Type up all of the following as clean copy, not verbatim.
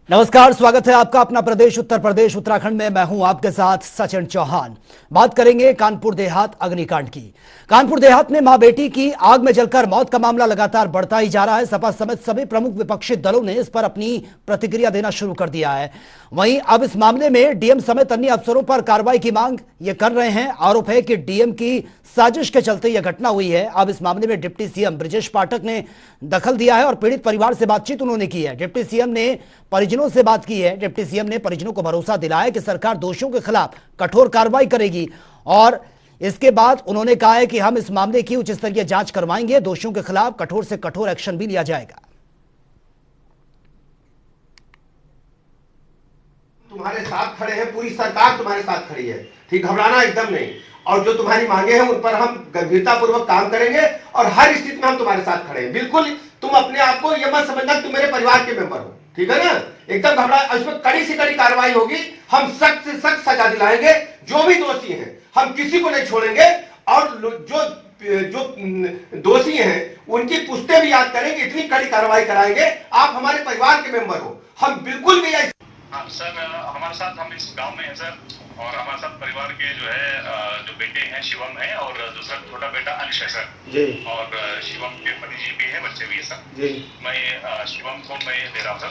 नमस्कार, स्वागत है आपका अपना प्रदेश उत्तर प्रदेश उत्तराखंड में। मैं हूं आपके साथ सचिन चौहान। बात करेंगे कानपुर देहात अग्निकांड की। कानपुर देहात में मां बेटी की आग में जलकर मौत का मामला लगातार बढ़ता ही जा रहा है। सपा समेत सभी प्रमुख विपक्षी दलों ने इस पर अपनी प्रतिक्रिया देना शुरू कर दिया है। वहीं अब इस मामले में डीएम समेत अन्य अफसरों पर कार्रवाई की मांग ये कर रहे हैं। आरोप है कि डीएम की साजिश के चलते यह घटना हुई है। अब इस मामले में डिप्टी सीएम ब्रजेश पाठक ने दखल दिया है और पीड़ित परिवार से बातचीत उन्होंने की है। डिप्टी सीएम ने परिजनों से बात की है। डिप्टी सीएम ने परिजनों को भरोसा दिलाया कि सरकार दोषियों के खिलाफ कठोर कार्रवाई करेगी और इसके बाद उन्होंने कहा है कि हम इस मामले की उच्च स्तरीय जांच करवाएंगे। दोषियों के खिलाफ कठोर से कठोर एक्शन भी लिया जाएगा। तुम्हारे साथ खड़े हैं, पूरी सरकार तुम्हारे साथ खड़ी है, ठीक, घबराना एकदम नहीं। और जो तुम्हारी मांगे हैं उन पर हम गंभीरता पूर्वक काम करेंगे और हर स्थिति में हम तुम्हारे साथ खड़े हैं। बिल्कुल तुम अपने आप को यह मत समझना तुम मेरे परिवार के मेंबर हो, ठीक है ना। एकदम घबरा, इसमें कड़ी से कड़ी कार्रवाई होगी। हम सख्त से सख्त सजा दिलाएंगे। जो भी दोषी हैं हम किसी को नहीं छोड़ेंगे और जो दोषी हैं उनकी पुश्ते भी याद करेंगे। इतनी कड़ी कार्रवाई कराएंगे। आप हमारे परिवार के मेंबर हो, हम बिल्कुल भी हाँ सर, हमारे साथ हम इस गांव में हैं सर, और हमारे साथ परिवार के जो है जो बेटे हैं शिवम है और दूसरा छोटा बेटा अंश है सर जी। और शिवम के पति जी भी है, बच्चे भी है सर जी। मैं शिवम को मैं दे रहा हूँ सर।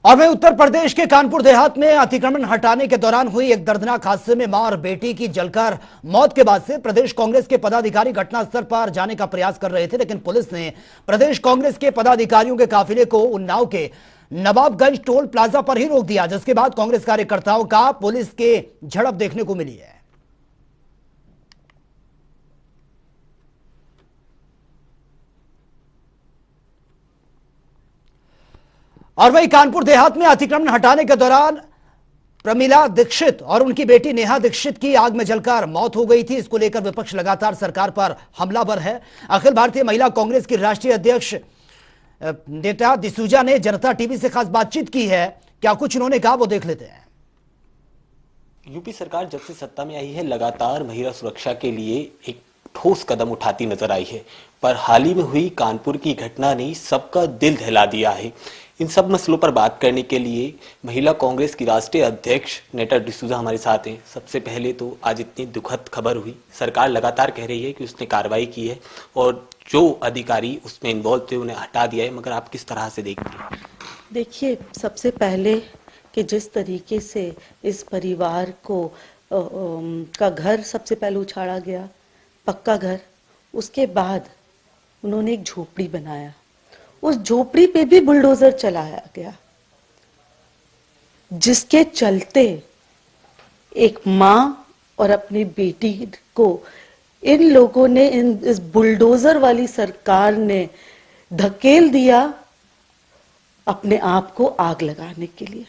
और वहीं उत्तर प्रदेश के कानपुर देहात में अतिक्रमण हटाने के दौरान हुई एक दर्दनाक हादसे में मां और बेटी की जलकर मौत के बाद से प्रदेश कांग्रेस के पदाधिकारी घटनास्थल पर जाने का प्रयास कर रहे थे, लेकिन पुलिस ने प्रदेश कांग्रेस के पदाधिकारियों के काफिले को उन्नाव के नवाबगंज टोल प्लाजा पर ही रोक दिया, जिसके बाद कांग्रेस कार्यकर्ताओं का पुलिस के झड़प देखने को मिली है। और वहीं कानपुर देहात में अतिक्रमण हटाने के दौरान प्रमिला दीक्षित और उनकी बेटी नेहा दीक्षित की आग में जलकर मौत हो गई थी। इसको लेकर विपक्ष लगातार सरकार पर हमलावर है। अखिल भारतीय महिला कांग्रेस की राष्ट्रीय अध्यक्ष नेता डिसूजा ने जनता टीवी से खास बातचीत की है। क्या कुछ उन्होंने कहा वो देख लेते हैं। यूपी सरकार जब से सत्ता में आई है लगातार महिला सुरक्षा के लिए एक ठोस कदम उठाती नजर आई है, पर हाल ही में हुई कानपुर की घटना ने सबका दिल दहला दिया है। इन सब मसलों पर बात करने के लिए महिला कांग्रेस की राष्ट्रीय अध्यक्ष नेता डिसूजा हमारे साथ हैं। सबसे पहले तो आज इतनी दुखद खबर हुई, सरकार लगातार कह रही है कि उसने कार्रवाई की है और जो अधिकारी उसमें इन्वॉल्व थे उन्हें हटा दिया है, मगर आप किस तरह से देखते हैं? देखिए, सबसे पहले कि जिस तरीके से इस परिवार को का घर सबसे पहले उछाड़ा गया, पक्का घर, उसके बाद उन्होंने एक झोपड़ी बनाया, उस झोपड़ी पे भी बुलडोजर चलाया गया, जिसके चलते एक मां और अपनी बेटी को इन लोगों ने, इस बुलडोजर वाली सरकार ने धकेल दिया अपने आप को आग लगाने के लिए।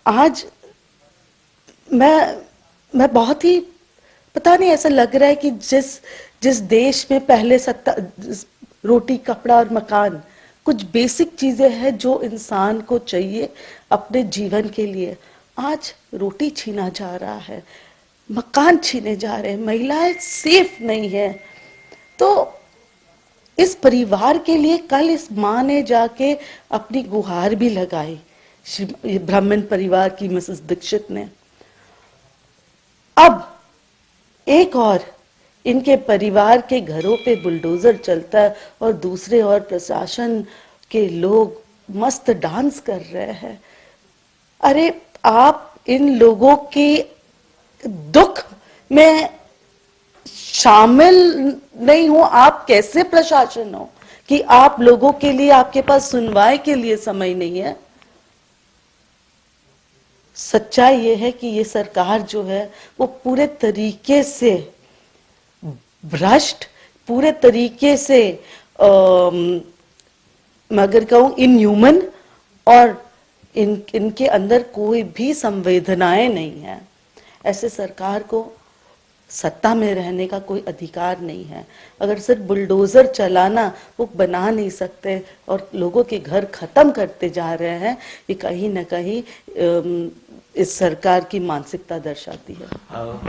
आज मैं बहुत ही, पता नहीं, ऐसा लग रहा है कि जिस देश में पहले सत्ता, रोटी कपड़ा और मकान, कुछ बेसिक चीजें हैं जो इंसान को चाहिए अपने जीवन के लिए, आज रोटी छीना जा रहा है, मकान छीने जा रहे हैं, महिलाएं सेफ नहीं है। तो इस परिवार के लिए कल इस मां ने जाके अपनी गुहार भी लगाई, ब्राह्मण परिवार की मिसेस दीक्षित ने। अब एक और इनके परिवार के घरों पे बुलडोजर चलता है और दूसरे और प्रशासन के लोग मस्त डांस कर रहे हैं। अरे आप इन लोगों के दुख में शामिल नहीं हो, आप कैसे प्रशासन हो कि आप लोगों के लिए, आपके पास सुनवाई के लिए समय नहीं है। सच्चाई ये है कि ये सरकार जो है वो पूरे तरीके से भ्रष्ट, पूरे तरीके से मैं अगर कहूं इनह्यूमन, और इनके अंदर कोई भी संवेदनाएं नहीं है। ऐसे सरकार को सत्ता में रहने का कोई अधिकार नहीं है। अगर सिर्फ बुलडोजर चलाना वो बना नहीं सकते और लोगों के घर खत्म करते जा रहे हैं, ये कहीं ना कहीं इस सरकार की मानसिकता दर्शाती है।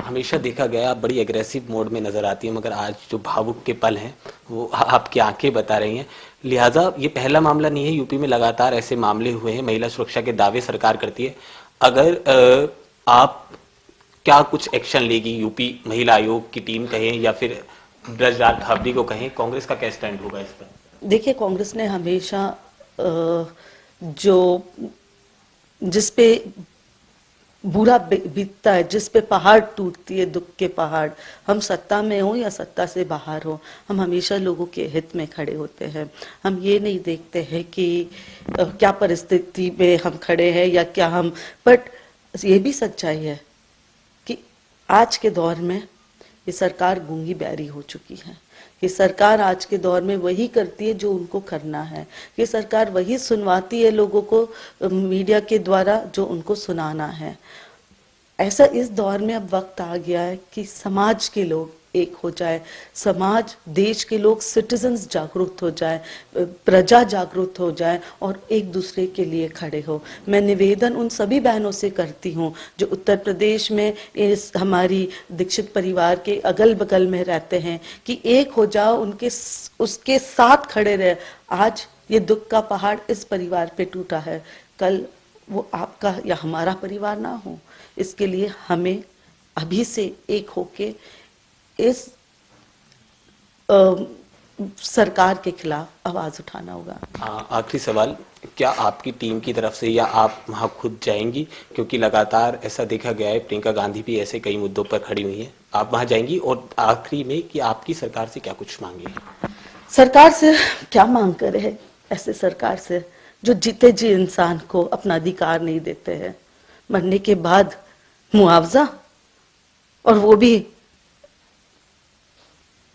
हमेशा देखा गया आप बड़ी एग्रेसिव मोड में नजर आती है, मगर आज जो भावुक के पल हैं वो आपकी आंखें बता रही हैं। लिहाजा ये पहला मामला नहीं है, यूपी में लगातार ऐसे मामले हुए हैं, महिला सुरक्षा के दावे सरकार करती है। अगर आप क्या कुछ एक्शन लेगी, यूपी महिला आयोग की टीम कहें या फिर ब्रजराज खाबरी को कहें, कांग्रेस का क्या स्टैंड होगा इस पर? देखिए, कांग्रेस ने हमेशा जो जिस पे बुरा बीतता है, जिस पे पहाड़ टूटती है, दुख के पहाड़, हम सत्ता में हो या सत्ता से बाहर हो, हम हमेशा लोगों के हित में खड़े होते हैं। हम ये नहीं देखते हैं कि क्या परिस्थिति में हम खड़े हैं या क्या हम, बट ये भी सच्चाई है कि आज के दौर में ये सरकार गूंगी बैरी हो चुकी है। ये सरकार आज के दौर में वही करती है जो उनको करना है। ये सरकार वही सुनवाती है लोगों को मीडिया के द्वारा जो उनको सुनाना है। ऐसा इस दौर में अब वक्त आ गया है कि समाज के लोग एक हो जाए, समाज, देश के लोग, सिटीजन्स जागरूक हो जाए, प्रजा जागरूक हो जाए और एक दूसरे के लिए खड़े हो। मैं निवेदन उन सभी बहनों से करती हूँ जो उत्तर प्रदेश में इस हमारी दीक्षित परिवार के अगल बगल में रहते हैं कि एक हो जाओ, उसके साथ खड़े रहे। आज ये दुख का पहाड़ इस परिवार पे टूटा है, कल वो आपका या हमारा परिवार ना हो। इसके लिए हमें अभी से एक होके इस सरकार के खिलाफ आवाज उठाना होगा। आखिरी सवाल, क्या आपकी टीम की तरफ से या आप वहां खुद जाएंगी, क्योंकि लगातार ऐसा देखा गया है, प्रियंका गांधी भी ऐसे कई मुद्दों पर खड़ी हुई हैं, आप वहां जाएंगी? और आखिरी में कि आपकी सरकार से क्या कुछ मांगे? सरकार से क्या मांग करे है? ऐसे सरकार से जो जीते जी इंसान को अपना अधिकार नहीं देते हैं, मरने के बाद मुआवजा, और वो भी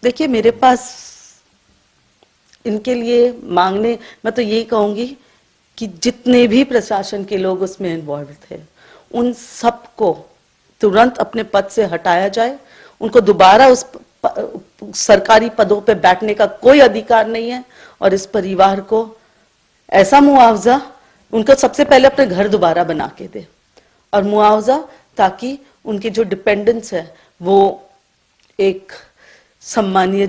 देखिए मेरे पास इनके लिए मांगने, मैं तो यही कहूंगी कि जितने भी प्रशासन के लोग उसमें इन्वॉल्व थे उन सबको तुरंत अपने पद से हटाया जाए। उनको दोबारा उस सरकारी पदों पे बैठने का कोई अधिकार नहीं है। और इस परिवार को ऐसा मुआवजा, उनको सबसे पहले अपने घर दोबारा बना के दे और मुआवजा, ताकि उनके जो डिपेंडेंट्स है वो एक सम्मानीय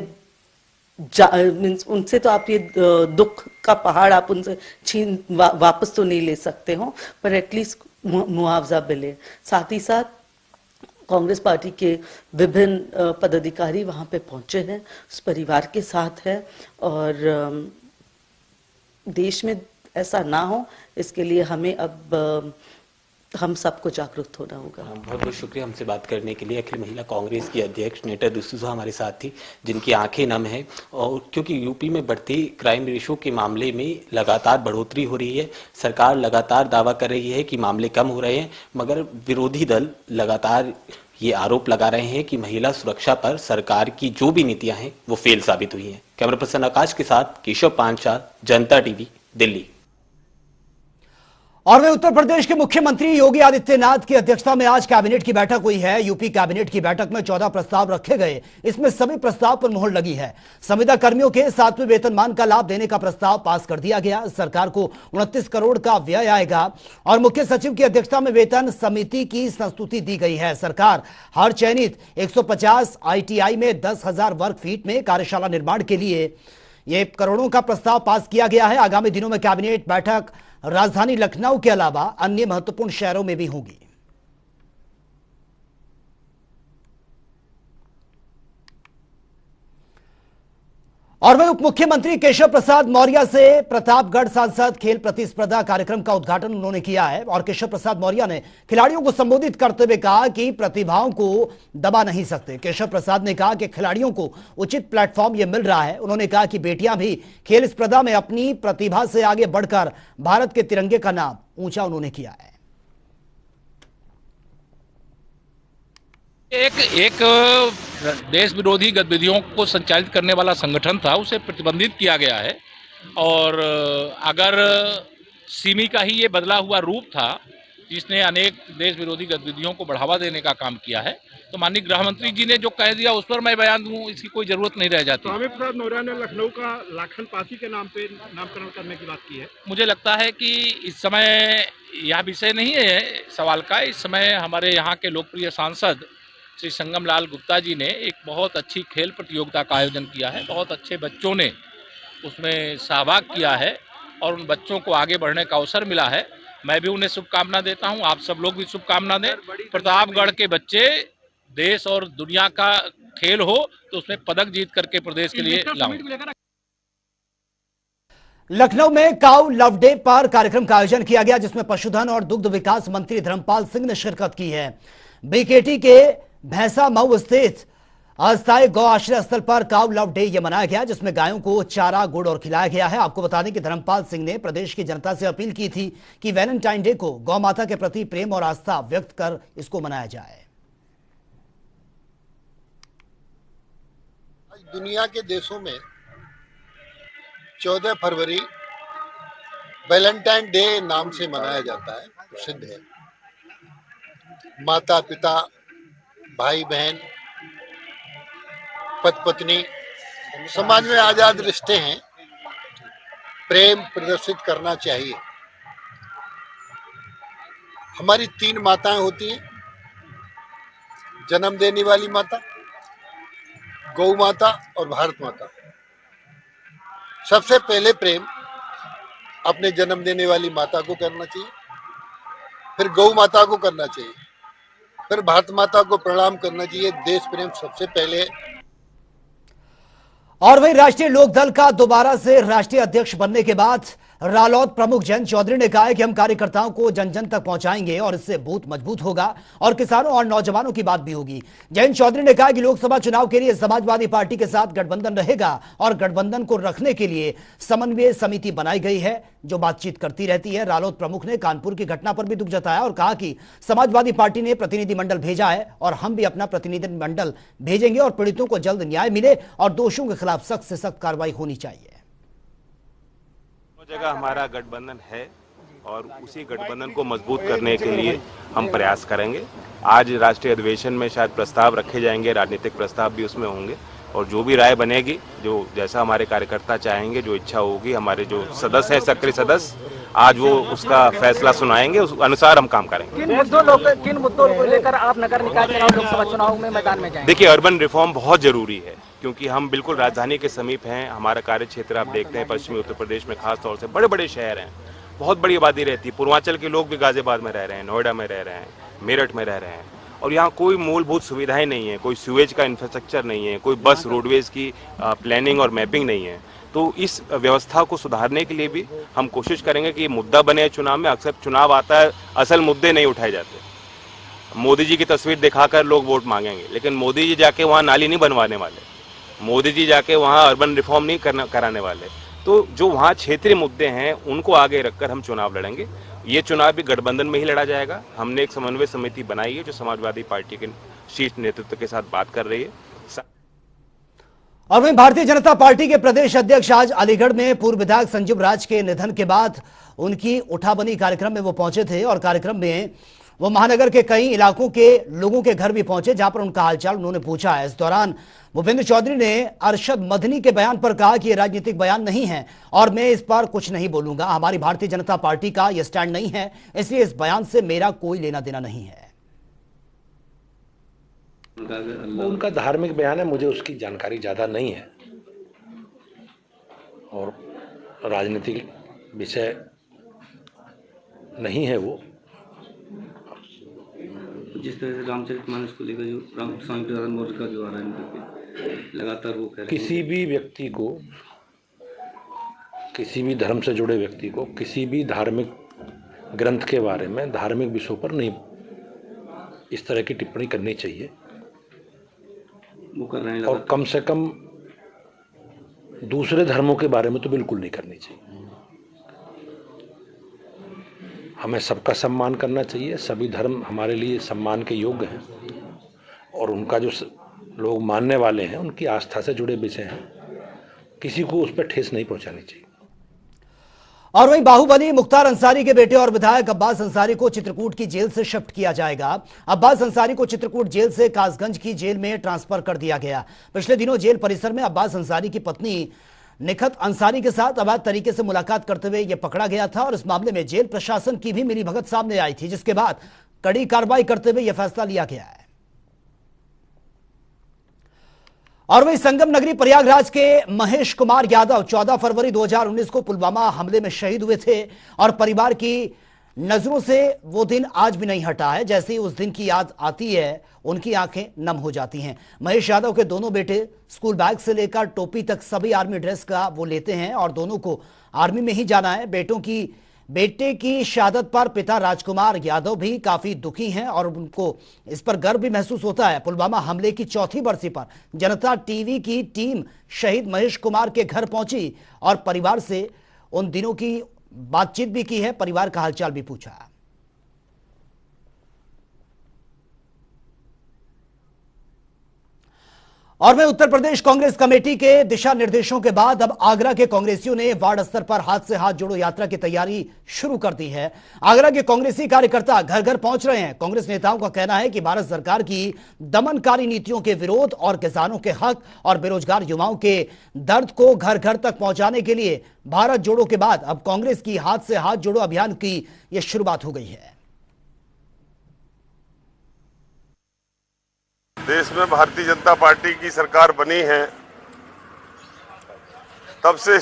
उनसे तो आप ये दुख का पहाड़ आप उनसे छीन वापस तो नहीं ले सकते हो, पर एटलीस्ट मुआवजा मिले। साथ ही साथ कांग्रेस पार्टी के विभिन्न पदाधिकारी वहां पे पहुंचे हैं, उस परिवार के साथ है, और देश में ऐसा ना हो इसके लिए हमें अब हम सबको जागरूक होना होगा। बहुत बहुत शुक्रिया हमसे बात करने के लिए। अखिल महिला कांग्रेस की अध्यक्ष नेटा डिसूजा हमारे साथ थी, जिनकी आंखें नम है, और क्योंकि यूपी में बढ़ती क्राइम रेशो के मामले में लगातार बढ़ोतरी हो रही है। सरकार लगातार दावा कर रही है कि मामले कम हो रहे हैं, मगर विरोधी दल लगातार ये आरोप लगा रहे हैं कि महिला सुरक्षा पर सरकार की जो भी नीतियां हैं वो फेल साबित हुई हैं। कैमरा पर्सन आकाश के साथ केशव पांचाल, जनता टीवी, दिल्ली। और वे उत्तर प्रदेश के मुख्यमंत्री योगी आदित्यनाथ की अध्यक्षता में आज कैबिनेट की बैठक हुई है। यूपी कैबिनेट की बैठक में 14 प्रस्ताव रखे गए। इसमें सभी प्रस्ताव पर मुहर लगी है। संविदा कर्मियों के 7वें वेतनमान का लाभ देने का प्रस्ताव पास कर दिया गया। सरकार को 29 करोड़ का व्यय आएगा और मुख्य सचिव की अध्यक्षता में वेतन समिति की संस्तुति दी गई है। सरकार हर चयनित 150 ITI में 10,000 वर्ग फीट में कार्यशाला निर्माण के लिए ये करोड़ों का प्रस्ताव पास किया गया है। आगामी दिनों में कैबिनेट बैठक राजधानी लखनऊ के अलावा अन्य महत्वपूर्ण शहरों में भी होंगी। और वह उप मुख्यमंत्री केशव प्रसाद मौर्य से प्रतापगढ़ सांसद खेल प्रतिस्पर्धा कार्यक्रम का उद्घाटन उन्होंने किया है। और केशव प्रसाद मौर्य ने खिलाड़ियों को संबोधित करते हुए कहा कि प्रतिभाओं को दबा नहीं सकते। केशव प्रसाद ने कहा कि खिलाड़ियों को उचित प्लेटफॉर्म यह मिल रहा है। उन्होंने कहा कि बेटियां भी खेल स्पर्धा में अपनी प्रतिभा से आगे बढ़कर भारत के तिरंगे का नाम ऊंचा उन्होंने किया है। एक देश विरोधी गतिविधियों को संचालित करने वाला संगठन था, उसे प्रतिबंधित किया गया है। और अगर सिमी का ही ये बदला हुआ रूप था जिसने अनेक देश विरोधी गतिविधियों को बढ़ावा देने का काम किया है। तो माननीय गृह मंत्री जी ने जो कह दिया उस पर मैं बयान दूं, इसकी कोई जरूरत नहीं रह जाती। स्वामी प्रसाद मौर्य ने लखनऊ का लाखन पासी के नाम पे नामकरण करने की बात की है। मुझे लगता है कि इस समय यह विषय नहीं है सवाल का। इस समय हमारे यहाँ के लोकप्रिय सांसद श्री संगम लाल गुप्ता जी ने एक बहुत अच्छी खेल प्रतियोगिता का आयोजन किया है। बहुत अच्छे बच्चों ने उसमें सहभाग किया है और उन बच्चों को आगे बढ़ने का अवसर मिला है। मैं भी उन्हें शुभकामना देता हूं, आप सब लोग भी शुभकामना दें। प्रतापगढ़ के बच्चे देश और दुनिया का खेल हो तो उसमें पदक जीत करके प्रदेश के लिए लाऊं। लखनऊ में काऊ लव डे पर कार्यक्रम का आयोजन किया गया, जिसमें पशुधन और दुग्ध विकास मंत्री धर्मपाल सिंह ने शिरकत की है। बीकेटी के भैंसा मऊ स्थित अस्थायी गौ आश्रय स्थल पर काऊ लव डे ये मनाया गया, जिसमें गायों को चारा गुड़ और खिलाया गया है। आपको बता दें कि धर्मपाल सिंह ने प्रदेश की जनता से अपील की थी कि वैलेंटाइन डे को गौ माता के प्रति प्रेम और आस्था व्यक्त कर इसको मनाया जाए। दुनिया के देशों में 14 फरवरी वैलेंटाइन डे नाम से मनाया जाता है, प्रसिद्ध है। माता पिता, भाई बहन, पति पत्नी, समाज में आजाद रिश्ते हैं, प्रेम प्रदर्शित करना चाहिए। हमारी 3 माताएं होती हैं, जन्म देने वाली माता, गौ माता और भारत माता। सबसे पहले प्रेम अपने जन्म देने वाली माता को करना चाहिए, फिर गौ माता को करना चाहिए, फिर भारत माता को प्रणाम करना चाहिए। देश प्रेम सबसे पहले। और वहीं राष्ट्रीय लोकदल का दोबारा से राष्ट्रीय अध्यक्ष बनने के बाद रालोद प्रमुख जयंत चौधरी ने कहा है कि हम कार्यकर्ताओं को जन जन तक पहुंचाएंगे और इससे बूथ मजबूत होगा और किसानों और नौजवानों की बात भी होगी। जयंत चौधरी ने कहा कि लोकसभा चुनाव के लिए समाजवादी पार्टी के साथ गठबंधन रहेगा और गठबंधन को रखने के लिए समन्वय समिति बनाई गई है जो बातचीत करती रहती है। रालोद प्रमुख ने कानपुर की घटना पर भी दुख जताया और कहा कि समाजवादी पार्टी ने प्रतिनिधिमंडल भेजा है और हम भी अपना प्रतिनिधिमंडल भेजेंगे और पीड़ितों को जल्द न्याय मिले और दोषियों के खिलाफ सख्त से सख्त कार्रवाई होनी चाहिए। जगह हमारा गठबंधन है और उसी गठबंधन को मजबूत करने के लिए हम प्रयास करेंगे। आज राष्ट्रीय अधिवेशन में शायद प्रस्ताव रखे जाएंगे, राजनीतिक प्रस्ताव भी उसमें होंगे और जो भी राय बनेगी, जो जैसा हमारे कार्यकर्ता चाहेंगे, जो इच्छा होगी, हमारे जो सदस्य हैं, सक्रिय सदस्य, आज वो उसका फैसला सुनाएंगे, उस अनुसार हम काम करेंगे। किन मुद्दों को लेकर आप नगर निकाय चुनाव, लोकसभा चुनाव में मैदान में जाएंगे? देखिए, अर्बन रिफॉर्म बहुत जरूरी है क्योंकि हम बिल्कुल राजधानी के समीप हैं। हमारा कार्य क्षेत्र आप देखते हैं पश्चिमी उत्तर प्रदेश में, खास तौर से बड़े बड़े शहर हैं, बहुत बड़ी आबादी रहती है। पूर्वांचल के लोग भी गाजियाबाद में रह रहे हैं, नोएडा में रह रहे हैं, मेरठ में रह रहे हैं और यहाँ कोई मूलभूत सुविधाएं नहीं है, कोई सीवेज का इंफ्रास्ट्रक्चर नहीं है, कोई बस रोडवेज की प्लानिंग और मैपिंग नहीं है। तो इस व्यवस्था को सुधारने के लिए भी हम कोशिश करेंगे कि ये मुद्दा बने चुनाव में। अक्सर चुनाव आता है, असल मुद्दे नहीं उठाए जाते। मोदी जी की तस्वीर दिखाकर लोग वोट मांगेंगे, लेकिन मोदी जी जाके वहाँ नाली नहीं बनवाने वाले, मोदी जी जाके वहाँ अर्बन रिफॉर्म नहीं कराने वाले। तो जो वहाँ क्षेत्रीय मुद्दे हैं उनको आगे रखकर हम चुनाव लड़ेंगे। ये चुनाव भी गठबंधन में ही लड़ा जाएगा। हमने एक समन्वय समिति बनाई है जो समाजवादी पार्टी के शीर्ष नेतृत्व के साथ बात कर रही है। और वहीं भारतीय जनता पार्टी के प्रदेश अध्यक्ष आज अलीगढ़ में पूर्व विधायक संजीव राज के निधन के बाद उनकी उठाबनी कार्यक्रम में वो पहुंचे थे और कार्यक्रम में वो महानगर के कई इलाकों के लोगों के घर भी पहुंचे जहां पर उनका हालचाल उन्होंने पूछा है। इस दौरान भूपेंद्र चौधरी ने अरशद मदनी के बयान पर कहा कि यह राजनीतिक बयान नहीं है और मैं इस पर कुछ नहीं बोलूंगा। हमारी भारतीय जनता पार्टी का यह स्टैंड नहीं है, इसलिए इस बयान से मेरा कोई लेना देना नहीं है। उनका धार्मिक बयान है, मुझे उसकी जानकारी ज़्यादा नहीं है और राजनीतिक विषय नहीं है वो। जिस तरह से रामचरितमानस को लेकर जो स्वामी प्रसाद मौर्य का जो आ रहा है लगातार वो कह रहे हैं, किसी भी व्यक्ति को, किसी भी धर्म से जुड़े व्यक्ति को किसी भी धार्मिक ग्रंथ के बारे में, धार्मिक विषयों पर नहीं इस तरह की टिप्पणी करनी चाहिए वो कर रहे हैं और कम से कम दूसरे धर्मों के बारे में तो बिल्कुल नहीं करनी चाहिए। हमें सबका सम्मान करना चाहिए, सभी धर्म हमारे लिए सम्मान के योग्य हैं और उनका जो लोग मानने वाले हैं उनकी आस्था से जुड़े विषय हैं, किसी को उस पर ठेस नहीं पहुंचानी चाहिए। और वहीं बाहुबली मुख्तार अंसारी के बेटे और विधायक अब्बास अंसारी को चित्रकूट की जेल से शिफ्ट किया जाएगा। अब्बास अंसारी को चित्रकूट जेल से कासगंज की जेल में ट्रांसफर कर दिया गया। पिछले दिनों जेल परिसर में अब्बास अंसारी की पत्नी निखत अंसारी के साथ अवैध तरीके से मुलाकात करते हुए यह पकड़ा गया था और इस मामले में जेल प्रशासन की भी मिलीभगत सामने आई थी, जिसके बाद कड़ी कार्रवाई करते हुए यह फैसला लिया गया है। और वहीं संगम नगरी प्रयागराज के महेश कुमार यादव 14 फरवरी 2019 को पुलवामा हमले में शहीद हुए थे और परिवार की नजरों से वो दिन आज भी नहीं हटा है। जैसे ही उस दिन की याद आती है उनकी आंखें नम हो जाती हैं। महेश यादव के दोनों बेटे स्कूल बैग से लेकर टोपी तक सभी आर्मी ड्रेस का वो लेते हैं और दोनों को आर्मी में ही जाना है। बेटे की शहादत पर पिता राजकुमार यादव भी काफी दुखी हैं और उनको इस पर गर्व भी महसूस होता है। पुलवामा हमले की चौथी बरसी पर जनता टीवी की टीम शहीद महेश कुमार के घर पहुंची और परिवार से उन दिनों की बातचीत भी की है, परिवार का हालचाल भी पूछा। और मैं उत्तर प्रदेश कांग्रेस कमेटी के दिशा निर्देशों के बाद अब आगरा के कांग्रेसियों ने वार्ड स्तर पर हाथ से हाथ जोड़ो यात्रा की तैयारी शुरू कर दी है। आगरा के कांग्रेसी कार्यकर्ता घर घर पहुंच रहे हैं। कांग्रेस नेताओं का कहना है कि भारत सरकार की दमनकारी नीतियों के विरोध और किसानों के हक और बेरोजगार युवाओं के दर्द को घर घर तक पहुंचाने के लिए भारत जोड़ो के बाद अब कांग्रेस की हाथ से हाथ जोड़ो अभियान की यह शुरुआत हो गई है। देश में भारतीय जनता पार्टी की सरकार बनी है तब से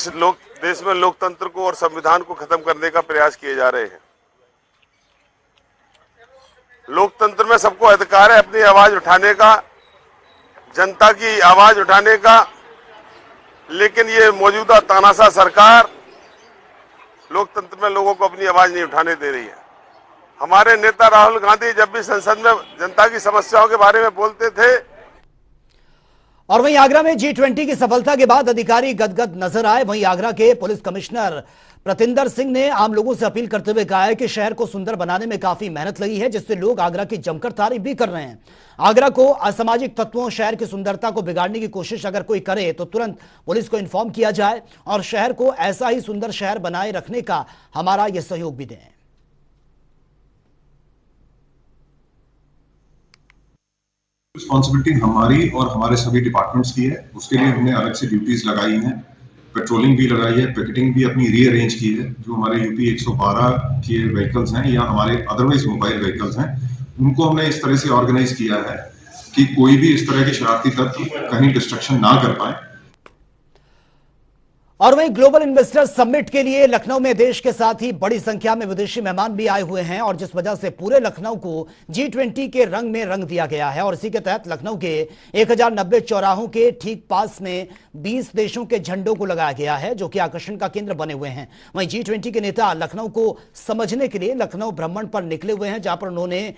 देश में लोकतंत्र को और संविधान को खत्म करने का प्रयास किए जा रहे हैं। लोकतंत्र में सबको अधिकार है अपनी आवाज उठाने का, जनता की आवाज उठाने का, लेकिन ये मौजूदा तानाशाह सरकार लोकतंत्र में लोगों को अपनी आवाज नहीं उठाने दे रही है। हमारे नेता राहुल गांधी जब भी संसद में जनता की समस्याओं के बारे में बोलते थे। और वहीं आगरा में G20 की सफलता के बाद अधिकारी गदगद नजर आए। वहीं आगरा के पुलिस कमिश्नर प्रतिंदर सिंह ने आम लोगों से अपील करते हुए कहा है कि शहर को सुंदर बनाने में काफी मेहनत लगी है, जिससे लोग आगरा की जमकर तारीफ भी कर रहे हैं। आगरा को असामाजिक तत्वों शहर की सुंदरता को बिगाड़ने की कोशिश अगर कोई करे तो तुरंत पुलिस को इन्फॉर्म किया जाए और शहर को ऐसा ही सुंदर शहर बनाए रखने का हमारा यह सहयोग भी दें। रिस्पॉन्सिबिलिटी हमारी और हमारे सभी डिपार्टमेंट्स की है। उसके लिए हमने अलग से ड्यूटीज लगाई हैं, पेट्रोलिंग भी लगाई है, पिकेटिंग भी अपनी रीअरेंज की है। जो हमारे यूपी 112 के व्हीकल्स हैं या हमारे अदरवाइज मोबाइल व्हीकल्स हैं, उनको हमने इस तरह से ऑर्गेनाइज किया है कि कोई भी इस तरह के शरारती तत्व कहीं डिस्ट्रक्शन ना कर पाए। और वहीं ग्लोबल इन्वेस्टर्स समिट के लिए लखनऊ में देश के साथ ही बड़ी संख्या में विदेशी मेहमान भी आए हुए हैं और जिस वजह से पूरे लखनऊ को G20 के रंग में रंग दिया गया है। और इसी के तहत लखनऊ के 1090 चौराहों के ठीक पास में 20 देशों के झंडों को लगाया गया है, जो कि आकर्षण का केंद्र बने हुए हैं। वहीं G20 के नेता लखनऊ को समझने के लिए लखनऊ भ्रमण पर निकले हुए हैं, जहां पर उन्होंने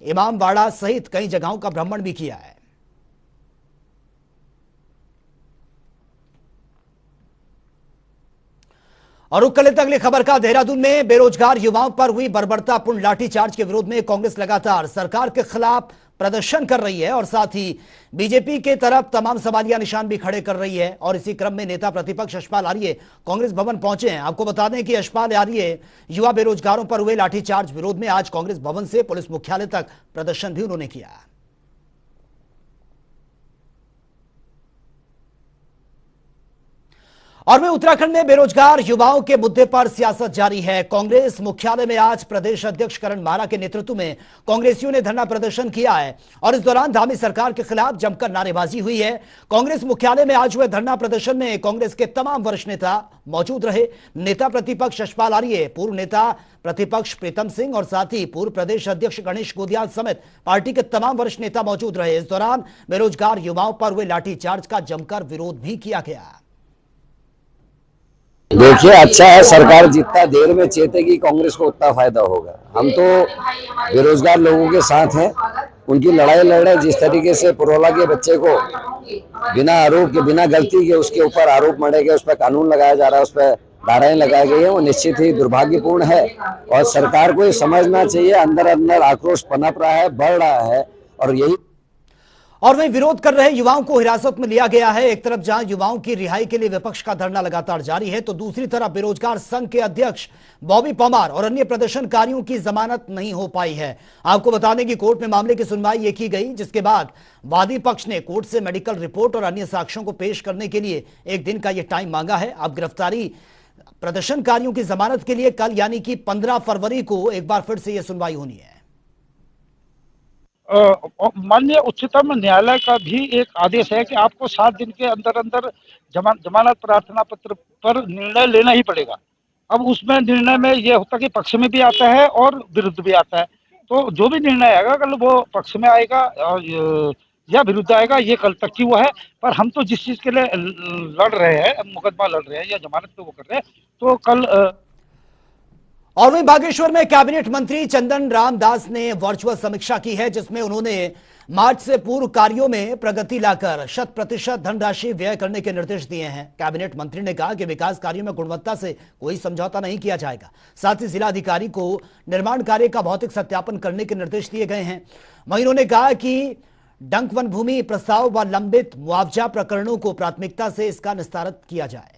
इमामबाड़ा सहित कई जगहों का भ्रमण भी किया है। और रुक कर लेते अगली खबर का। देहरादून में बेरोजगार युवाओं पर हुई बर्बरतापूर्ण लाठीचार्ज के विरोध में कांग्रेस लगातार सरकार के खिलाफ प्रदर्शन कर रही है और साथ ही बीजेपी के तरफ तमाम सवालिया निशान भी खड़े कर रही है। और इसी क्रम में नेता प्रतिपक्ष यशपाल आर्य कांग्रेस भवन पहुंचे हैं। आपको बता दें कि यशपाल आर्य युवा बेरोजगारों पर हुए लाठीचार्ज विरोध में आज कांग्रेस भवन से पुलिस मुख्यालय तक प्रदर्शन भी उन्होंने किया। और वहीं उत्तराखंड में बेरोजगार युवाओं के मुद्दे पर सियासत जारी है। कांग्रेस मुख्यालय में आज प्रदेश अध्यक्ष करण मारा के नेतृत्व में कांग्रेसियों ने धरना प्रदर्शन किया है और इस दौरान धामी सरकार के खिलाफ जमकर नारेबाजी हुई है। कांग्रेस मुख्यालय में आज हुए धरना प्रदर्शन में कांग्रेस के तमाम वरिष्ठ नेता मौजूद रहे। नेता प्रतिपक्ष यशपाल आर्य, पूर्व नेता प्रतिपक्ष प्रीतम सिंह और साथ ही पूर्व प्रदेश अध्यक्ष गणेश गोदियाल समेत पार्टी के तमाम वरिष्ठ नेता मौजूद रहे। इस दौरान बेरोजगार युवाओं पर हुए लाठीचार्ज का जमकर विरोध भी किया गया। देखिए, अच्छा है, सरकार जितना देर में चेतेगी कांग्रेस को उतना फायदा होगा। हम तो बेरोजगार लोगों के साथ हैं, उनकी लड़ाई लड़ रहे। जिस तरीके से पुरोला के बच्चे को बिना आरोप के, बिना गलती के उसके ऊपर आरोप मढ़ेगा, उस पर कानून लगाया जा रहा है, उस पर धाराएं लगाई गई है, वो निश्चित ही दुर्भाग्यपूर्ण है और सरकार को ये समझना चाहिए। अंदर अंदर आक्रोश पनप रहा है, बढ़ रहा है और यही। और वहीं विरोध कर रहे युवाओं को हिरासत में लिया गया है। एक तरफ जहां युवाओं की रिहाई के लिए विपक्ष का धरना लगातार जारी है, तो दूसरी तरफ बेरोजगार संघ के अध्यक्ष बॉबी परमार और अन्य प्रदर्शनकारियों की जमानत नहीं हो पाई है। आपको बता दें कि कोर्ट में मामले की सुनवाई ये की गई, जिसके बाद वादी पक्ष ने कोर्ट से मेडिकल रिपोर्ट और अन्य साक्ष्यों को पेश करने के लिए एक दिन का यह टाइम मांगा है। अब गिरफ्तारी प्रदर्शनकारियों की जमानत के लिए कल यानी कि 15 फरवरी को एक बार फिर से यह सुनवाई होनी है। माननीय उच्चतम न्यायालय का भी एक आदेश है कि आपको 7 दिन के अंदर अंदर जमानत प्रार्थना पत्र पर निर्णय लेना ही पड़ेगा। अब उसमें निर्णय में ये होता है कि पक्ष में भी आता है और विरुद्ध भी आता है, तो जो भी निर्णय आएगा कल वो पक्ष में आएगा या विरुद्ध आएगा, ये कल तक की वो है। पर हम तो जिस चीज के लिए लड़ रहे हैं, मुकदमा लड़ रहे हैं या जमानत पे वो कर रहे हैं, तो कल और वहीं बागेश्वर में कैबिनेट मंत्री चंदन रामदास ने वर्चुअल समीक्षा की है, जिसमें उन्होंने मार्च से पूर्व कार्यों में प्रगति लाकर 100% धनराशि व्यय करने के निर्देश दिए हैं। कैबिनेट मंत्री ने कहा कि विकास कार्यों में गुणवत्ता से कोई समझौता नहीं किया जाएगा। साथ ही जिलाधिकारी को निर्माण कार्य का भौतिक सत्यापन करने के निर्देश दिए गए हैं। वहीं उन्होंने कहा कि डंक वन भूमि प्रस्ताव व लंबित मुआवजा प्रकरणों को प्राथमिकता से इसका निस्तारण किया जाए।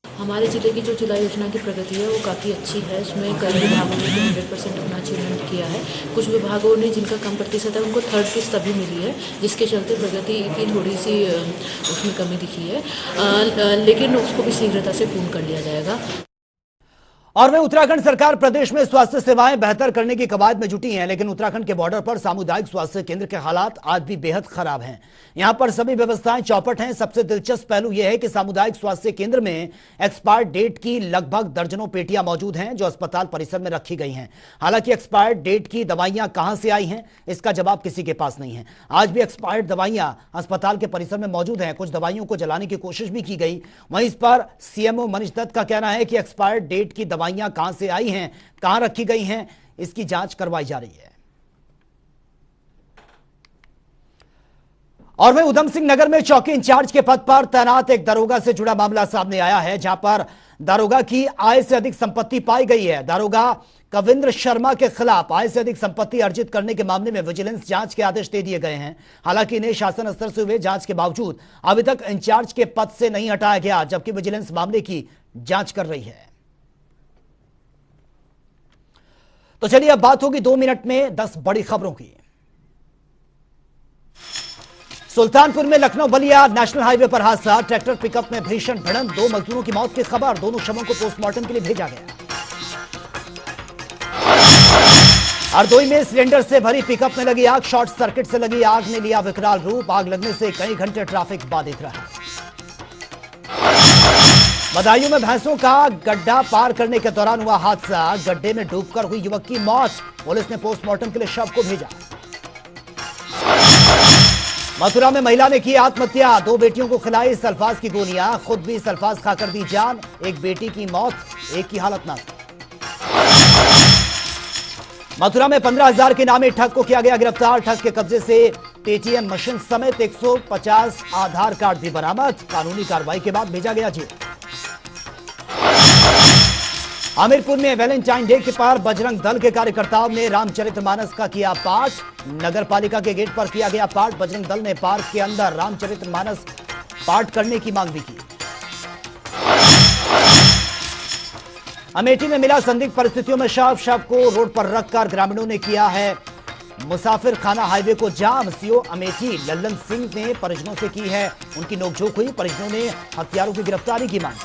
हमारे जिले की जो जिला योजना की प्रगति है वो काफ़ी अच्छी है। इसमें कई विभागों ने 100% अपना अचीवमेंट किया है। कुछ विभागों ने जिनका कम प्रतिशत है उनको 3rd किस्त अभी मिली है, जिसके चलते प्रगति की थोड़ी सी उसमें कमी दिखी है, लेकिन उसको भी शीघ्रता से पूर्ण कर लिया जाएगा। और वहीं उत्तराखंड सरकार प्रदेश में स्वास्थ्य सेवाएं बेहतर करने की कवायद में जुटी है, लेकिन उत्तराखंड के बॉर्डर पर सामुदायिक स्वास्थ्य केंद्र के हालात आज भी बेहद खराब हैं। यहां पर सभी व्यवस्थाएं चौपट हैं। सबसे दिलचस्प पहलू यह है कि सामुदायिक स्वास्थ्य केंद्र में एक्सपायर्ड डेट की लगभग दर्जनों पेटियां मौजूद हैं, जो अस्पताल परिसर में रखी गई हैं। हालांकि एक्सपायर्ड डेट की दवाइयां कहां से आई हैं, इसका जवाब किसी के पास नहीं है। आज भी एक्सपायर्ड दवाइयां अस्पताल के परिसर में मौजूद हैं। कुछ दवाइयों को जलाने की कोशिश भी की गई। वहीं इस पर सीएमओ मनीष दत्त का कहना है कि एक्सपायर्ड डेट की दवाइयां कहां से आई हैं, कहां रखी गई हैं, इसकी जांच करवाई जा रही है। और वहीं उधम सिंह नगर में चौकी इंचार्ज के पद पर तैनात एक दरोगा से जुड़ा मामला सामने आया है, जहां पर दरोगा की आय से अधिक संपत्ति पाई गई है। दरोगा कविंद्र शर्मा के खिलाफ आय से अधिक संपत्ति अर्जित करने के मामले में विजिलेंस जांच के आदेश दे दिए गए हैं। हालांकि इन्हें शासन स्तर से हुए जांच के बावजूद अभी तक इंचार्ज के पद से नहीं हटाया गया, जबकि विजिलेंस मामले की जांच कर रही है। तो चलिए अब बात होगी 2 मिनट में 10 बड़ी खबरों की। सुल्तानपुर में लखनऊ बलिया नेशनल हाईवे पर हादसा, ट्रैक्टर पिकअप में भीषण भिड़ंत, 2 मजदूरों की मौत की खबर। दोनों शवों को पोस्टमार्टम के लिए भेजा गया। हरदोई में सिलेंडर से भरी पिकअप में लगी आग, शॉर्ट सर्किट से लगी आग ने लिया विकराल रूप। आग लगने से कई घंटे ट्रैफिक बाधित रहा। बदायूं में भैंसों का गड्ढा पार करने के दौरान हुआ हादसा, गड्ढे में डूबकर हुई युवक की मौत। पुलिस ने पोस्टमार्टम के लिए शव को भेजा। मथुरा में महिला ने की आत्महत्या, 2 बेटियों को खिलाई सल्फास की गोलियां, खुद भी सल्फास खाकर दी जान। एक बेटी की मौत, एक की हालत नाजुक। मथुरा में 15,000 के नामे ठग को किया गया गिरफ्तार। ठग के कब्जे से पेटीएम मशीन समेत 150 आधार कार्ड भी बरामद। कानूनी कार्रवाई के बाद भेजा गया जेल। हमीरपुर में वैलेंटाइन डे के पार बजरंग दल के कार्यकर्ताओं ने रामचरितमानस का किया पाठ। नगर पालिका के गेट पर किया गया पाठ। बजरंग दल ने पार्क के अंदर रामचरितमानस पाठ करने की मांग भी की। अमेठी में मिला संदिग्ध परिस्थितियों में शव को रोड पर रखकर ग्रामीणों ने किया है मुसाफिर खाना हाईवे को जाम। सीओ अमेठी लल्लन सिंह ने परिजनों से की है उनकी नोकझोंक हुई। परिजनों ने हत्यारों की गिरफ्तारी की मांग।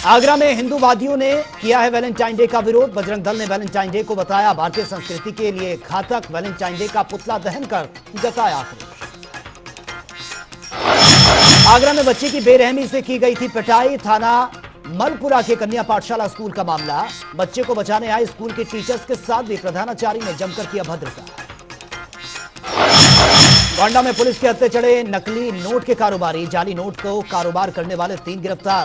आगरा में हिंदूवादियों ने किया है वैलेंटाइन डे का विरोध। बजरंग दल ने वैलेंटाइन डे को बताया भारतीय संस्कृति के लिए घातक। वैलेंटाइन डे का पुतला दहन कर जताया आक्रोश। आगरा में बच्चे की बेरहमी से की गई थी पिटाई। थाना मलपुरा के कन्या पाठशाला स्कूल का मामला। बच्चे को बचाने आए स्कूल के टीचर्स के साथ भी प्रधानाचार्य ने जमकर किया अभद्रता। गोंडा में पुलिस के हत्थे चढ़े नकली नोट के कारोबारी। जाली नोट को कारोबार करने वाले 3 गिरफ्तार।